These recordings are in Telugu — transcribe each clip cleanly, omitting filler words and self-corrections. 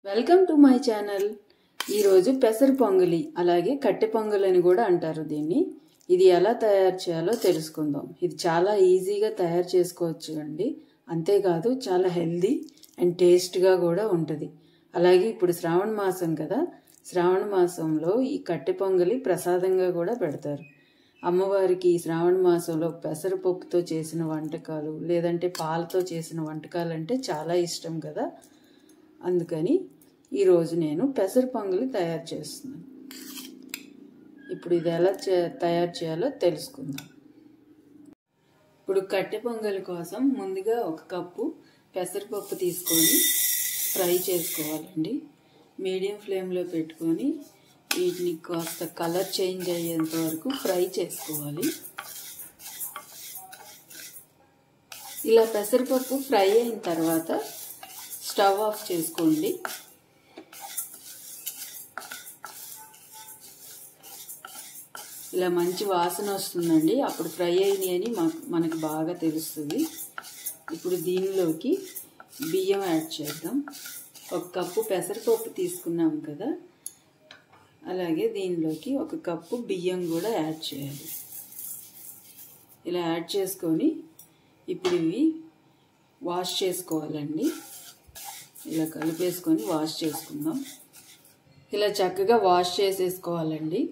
Welcome to my channel. ఈరోజు పెసర పొంగలి అలాగే కట్టె పొంగలి అని కూడా అంటారు దీన్ని. ఇది ఎలా తయారు చేయాలో తెలుసుకుందాం. ఇది చాలా ఈజీగా తయారు చేసుకోవచ్చు అండి. అంతేకాదు చాలా హెల్దీ అండ్ టేస్ట్గా కూడా ఉంటుంది. అలాగే ఇప్పుడు శ్రావణ మాసం కదా, శ్రావణ మాసంలో ఈ కట్టె పొంగలి ప్రసాదంగా కూడా పెడతారు. అమ్మవారికి ఈ శ్రావణ మాసంలో పెసరపప్పుతో చేసిన వంటకాలు లేదంటే పాలతో చేసిన వంటకాలు అంటే చాలా ఇష్టం కదా. అందుకని ఈరోజు నేను పెసర పొంగలి తయారు చేస్తున్నాను. ఇప్పుడు ఇది ఎలా తయారు చేయాలో తెలుసుకుందాం. ఇప్పుడు కట్టె పొంగలి కోసం ముందుగా 1 కప్పు పెసరపప్పు తీసుకొని ఫ్రై చేసుకోవాలండి. మీడియం ఫ్లేమ్లో పెట్టుకొని వీటిని కాస్త కలర్ చేంజ్ అయ్యేంత వరకు ఫ్రై చేసుకోవాలి. ఇలా పెసరపప్పు ఫ్రై అయిన తర్వాత స్టవ్ ఆఫ్ చేసుకోండి. ఇలా మంచి వాసన వస్తుందండి, అప్పుడు ఫ్రై అయినాయి అని మనకు బాగా తెలుస్తుంది. ఇప్పుడు దీనిలోకి బియ్యం యాడ్ చేద్దాం. 1 కప్పు పెసరపప్పు తీసుకున్నాం కదా, అలాగే దీనిలోకి 1 కప్పు బియ్యం కూడా యాడ్ చేయాలి. ఇలా యాడ్ చేసుకొని ఇప్పుడు ఇవి వాష్ చేసుకోవాలండి. ఇలా కలిపేసుకొని వాష్ చేసుకుందాం. ఇలా చక్కగా వాష్ చేసేసుకోవాలండి.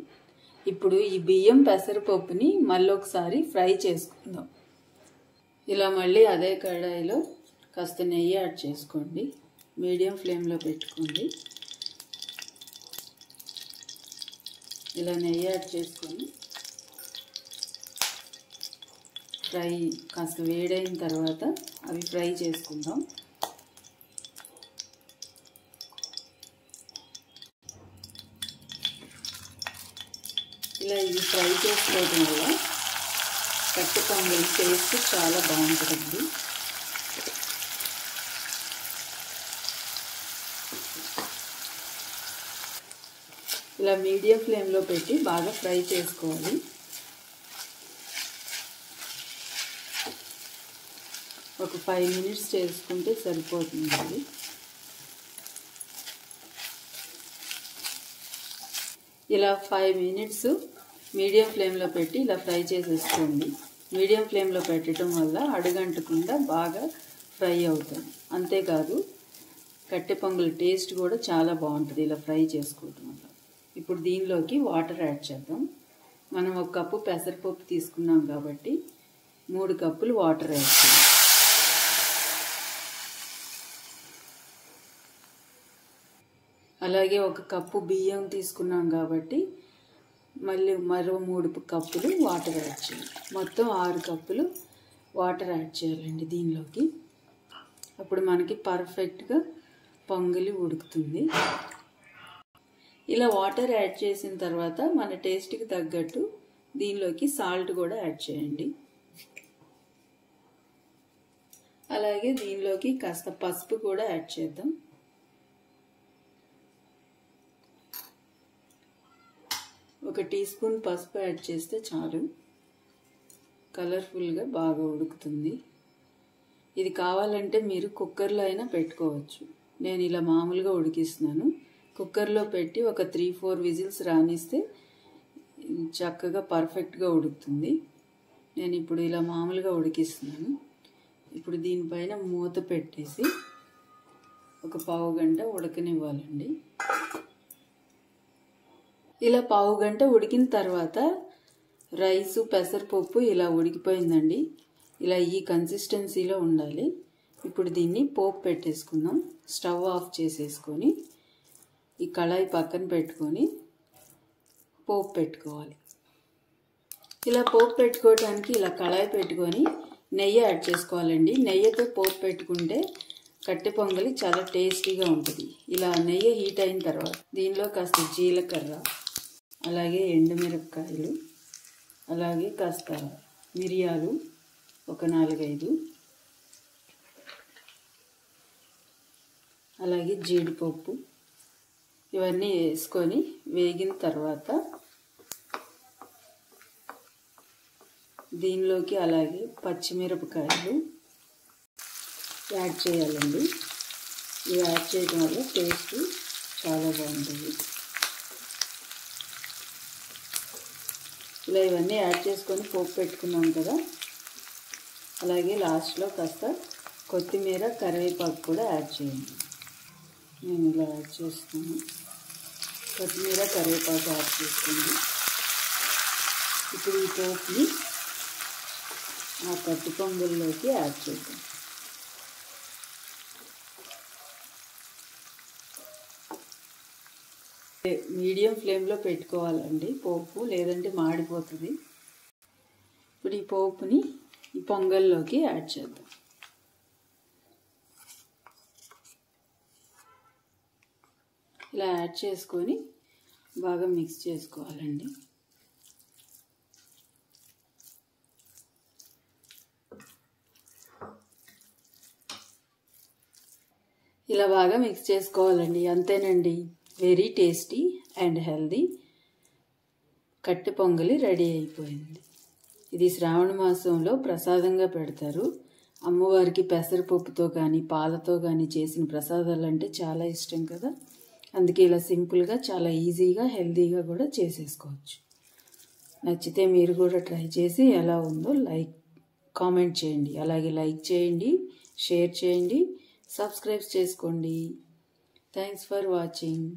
ఇప్పుడు ఈ బియ్యం పెసరపప్పుని మళ్ళీ ఒకసారి ఫ్రై చేసుకుందాం. ఇలా మళ్ళీ అదే కడాయిలో కాస్త నెయ్యి యాడ్ చేసుకోండి. మీడియం ఫ్లేమ్లో పెట్టుకోండి. ఇలా నెయ్యి యాడ్ చేసుకొని ఫ్రై కాస్త వేడైన తర్వాత అవి ఫ్రై చేసుకుందాం. ఇలా ఇవి ఫ్రై చేసుకోవడం వల్ల కట్టె పొంగలి టేస్ట్ చాలా బాగుంటుంది. ఇలా మీడియం ఫ్లేమ్లో పెట్టి బాగా ఫ్రై చేసుకోవాలి. ఒక 5 మినిట్స్ చేసుకుంటే సరిపోతుంది. ఇలా 5 మినిట్స్ మీడియం ఫ్లేమ్లో పెట్టి ఇలా ఫ్రై చేసేసుకోండి. మీడియం ఫ్లేమ్లో పెట్టడం వల్ల అడుగంటకుండా బాగా ఫ్రై అవుతుంది. అంతేకాదు కట్టె పొంగలి టేస్ట్ కూడా చాలా బాగుంటుంది ఇలా ఫ్రై చేసుకోవడం వల్ల. ఇప్పుడు దీనిలోకి వాటర్ యాడ్ చేద్దాం. మనం 1 కప్పు పెసరపప్పు తీసుకున్నాం కాబట్టి 3 కప్పులు వాటర్ యాడ్ చేద్దాం. అలాగే 1 కప్పు బియ్యం తీసుకున్నాం కాబట్టి మరో 3 కప్పులు వాటర్ యాడ్ చేయాలి. మొత్తం 6 కప్పులు వాటర్ యాడ్ చేయాలండి దీనిలోకి. అప్పుడు మనకి పర్ఫెక్ట్గా పొంగలి ఉడుకుతుంది. ఇలా వాటర్ యాడ్ చేసిన తర్వాత మన టేస్ట్కి తగ్గట్టు దీనిలోకి సాల్ట్ కూడా యాడ్ చేయండి. అలాగే దీనిలోకి కాస్త పసుపు కూడా యాడ్ చేద్దాం. ఒక టీ స్పూన్ పసుపు యాడ్ చేస్తే చాలు. కలర్ఫుల్గా బాగా ఉడుకుతుంది. ఇది కావాలంటే మీరు కుక్కర్లో అయినా పెట్టుకోవచ్చు. నేను ఇలా మామూలుగా ఉడికిస్తున్నాను. కుక్కర్లో పెట్టి ఒక 3-4 విజిల్స్ రానిస్తే చక్కగా పర్ఫెక్ట్గా ఉడుకుతుంది. నేను ఇప్పుడు ఇలా మామూలుగా ఉడికిస్తున్నాను. ఇప్పుడు దీనిపైన మూత పెట్టేసి ఒక పావు గంట ఉడకనివ్వాలండి. ఇలా పావు గంట ఉడికిన తర్వాత రైసు పెసరపప్పు ఇలా ఉడికిపోయిందండి. ఇలా ఈ కన్సిస్టెన్సీలో ఉండాలి. ఇప్పుడు దీన్ని పోపు పెట్టేసుకుందాం. స్టవ్ ఆఫ్ చేసేసుకొని ఈ కళాయి పక్కన పెట్టుకొని పోపు పెట్టుకోవాలి. ఇలా పోపు పెట్టుకోవడానికి ఇలా కళాయి పెట్టుకొని నెయ్యి యాడ్ చేసుకోవాలండి. నెయ్యితో పోపు పెట్టుకుంటే కట్టె పొంగలి చాలా టేస్టీగా ఉంటుంది. ఇలా నెయ్యి హీట్ అయిన తర్వాత దీనిలో కాస్త జీలకర్ర, అలాగే ఎండుమిరపకాయలు, అలాగే కాస్త మిరియాలు ఒక 4-5, అలాగే జీడిపప్పు ఇవన్నీ వేసుకొని వేగిన తర్వాత దీనిలోకి అలాగే పచ్చిమిరపకాయలు యాడ్ చేయాలండి. ఇవి యాడ్ చేయడం వల్ల టేస్ట్ చాలా బాగుంటుంది. ఇలా ఇవన్నీ యాడ్ చేసుకొని పోపు పెట్టుకున్నాం కదా. అలాగే లాస్ట్లో కాస్త కొత్తిమీర కరివేపాకు కూడా యాడ్ చేయండి. నేను ఇలా యాడ్ చేస్తాను. కొత్తిమీర కరివేపాకు యాడ్ చేసుకోండి. ఇప్పుడు ఈ పోపుని ఆ కట్టి పొంగల్లోకి యాడ్ చేద్దాం. మీడియం ఫ్లేమ్లో పెట్టుకోవాలండి పోపు, లేదంటే మాడిపోతుంది. ఇప్పుడు ఈ పోపుని ఈ పొంగల్లోకి యాడ్ చేద్దాం. ఇలా యాడ్ చేసుకొని బాగా మిక్స్ చేసుకోవాలండి. ఇలా బాగా మిక్స్ చేసుకోవాలండి. అంతేనండి, వెరీ టేస్టీ అండ్ హెల్దీ కట్టె పొంగలి రెడీ అయిపోయింది. ఇది శ్రావణ మాసంలో ప్రసాదంగా పెడతారు. అమ్మవారికి పెసరపప్పుతో కానీ పాలతో కానీ చేసిన ప్రసాదాలు అంటే చాలా ఇష్టం కదా. అందుకే ఇలా సింపుల్గా చాలా ఈజీగా హెల్దీగా కూడా చేసేసుకోవచ్చు. నచ్చితే మీరు కూడా ట్రై చేసి ఎలా ఉందో కామెంట్ చేయండి. అలాగే లైక్ చేయండి, షేర్ చేయండి, సబ్స్క్రైబ్ చేసుకోండి. Thanks for watching.